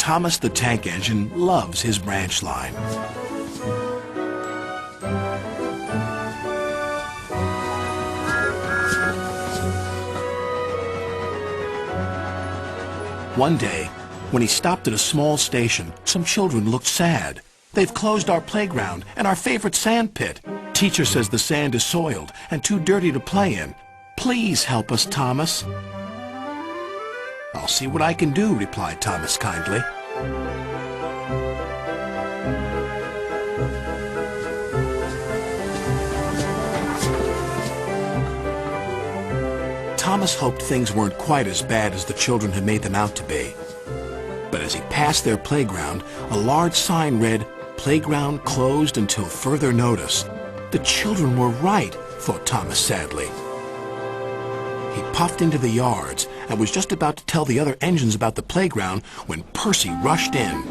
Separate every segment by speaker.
Speaker 1: Thomas the Tank Engine loves his branch line. One day, when he stopped at a small station, some children looked sad. They've closed our playground and our favorite sand pit. Teacher says the sand is soiled and too dirty to play in. Please help us, Thomas. I'll see what I can do, replied Thomas kindly. Thomas hoped things weren't quite as bad as the children had made them out to be. But as he passed their playground, a large sign read, "Playground closed until further notice." The children were right, thought Thomas sadly. He puffed into the yards and was just about to tell the other engines about the playground when Percy rushed in.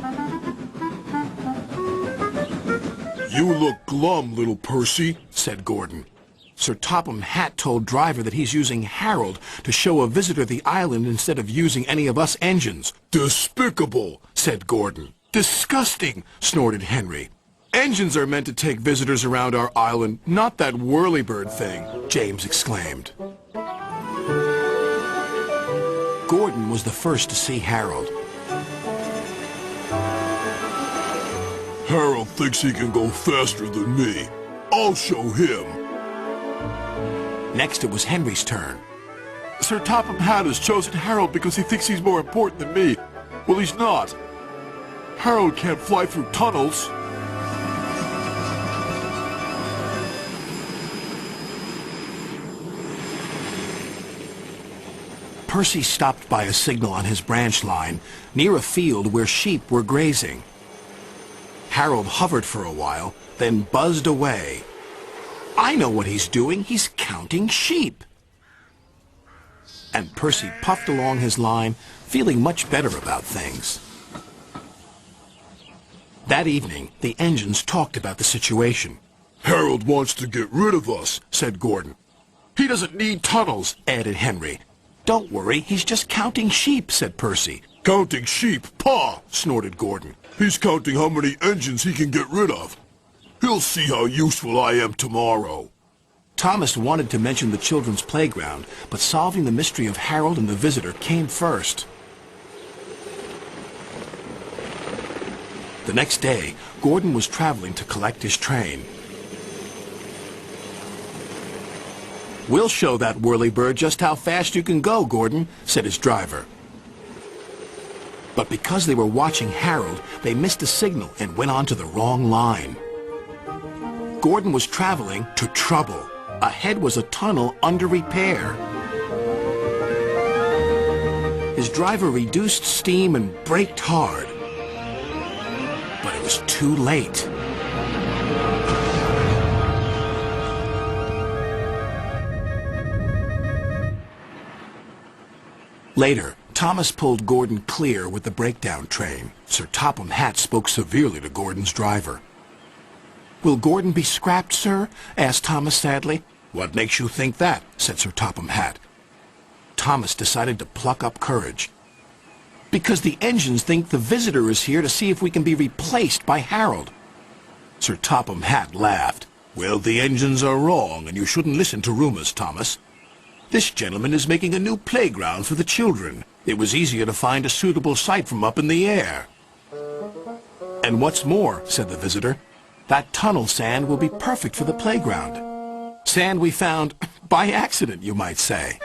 Speaker 2: "You look glum, little Percy,"
Speaker 1: said Gordon. Sir Topham Hatt told Driver that he's using Harold to show a visitor the island instead of using any of us engines.
Speaker 2: "Despicable,"
Speaker 1: said Gordon. "Disgusting," snorted Henry. "Engines are meant to take visitors around our island, not that whirlybird thing," James exclaimed. Gordon was the first to see Harold.
Speaker 2: "Harold thinks he can go faster than me. I'll show him."
Speaker 1: Next, it was Henry's turn.
Speaker 2: "Sir Topham Hatt has chosen Harold because he thinks he's more important than me. Well, he's not. Harold can't fly through tunnels."
Speaker 1: Percy stopped by a signal on his branch line near a field where sheep were grazing. Harold hovered for a while, then buzzed away. "I know what he's doing. He's counting sheep." And Percy puffed along his line, feeling much better about things. That evening, the engines talked about the situation.
Speaker 2: "Harold wants to get rid of us,"
Speaker 1: said Gordon. "He doesn't need tunnels," added Henry. "Don't worry, he's just counting sheep," said Percy.
Speaker 2: "Counting sheep? Pah!" snorted Gordon. "He's counting how many engines he can get rid of. He'll see how useful I am tomorrow."
Speaker 1: Thomas wanted to mention the children's playground, but solving the mystery of Harold and the visitor came first. The next day, Gordon was traveling to collect his train. "We'll show that whirlybird just how fast you can go, Gordon," said his driver. But because they were watching Harold, they missed a signal and went onto the wrong line. Gordon was traveling to trouble. Ahead was a tunnel under repair. His driver reduced steam and braked hard. But it was too late. Later, Thomas pulled Gordon clear with the breakdown train. Sir Topham Hatt spoke severely to Gordon's driver. "Will Gordon be scrapped, sir?" asked Thomas sadly. "What makes you think that?" said Sir Topham Hatt. Thomas decided to pluck up courage. "Because the engines think the visitor is here to see if we can be replaced by Harold." Sir Topham Hatt laughed. "Well, the engines are wrong, and you shouldn't listen to rumors, Thomas. This gentleman is making a new playground for the children. It was easier to find a suitable site from up in the air." "And what's more," said the visitor, "that tunnel sand will be perfect for the playground. Sand we found by accident, you might say."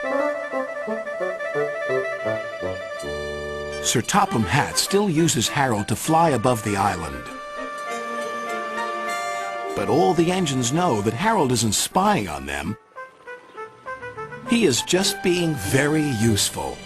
Speaker 1: Sir Topham Hatt still uses Harold to fly above the island. But all the engines know that Harold isn't spying on them. He is just being very useful.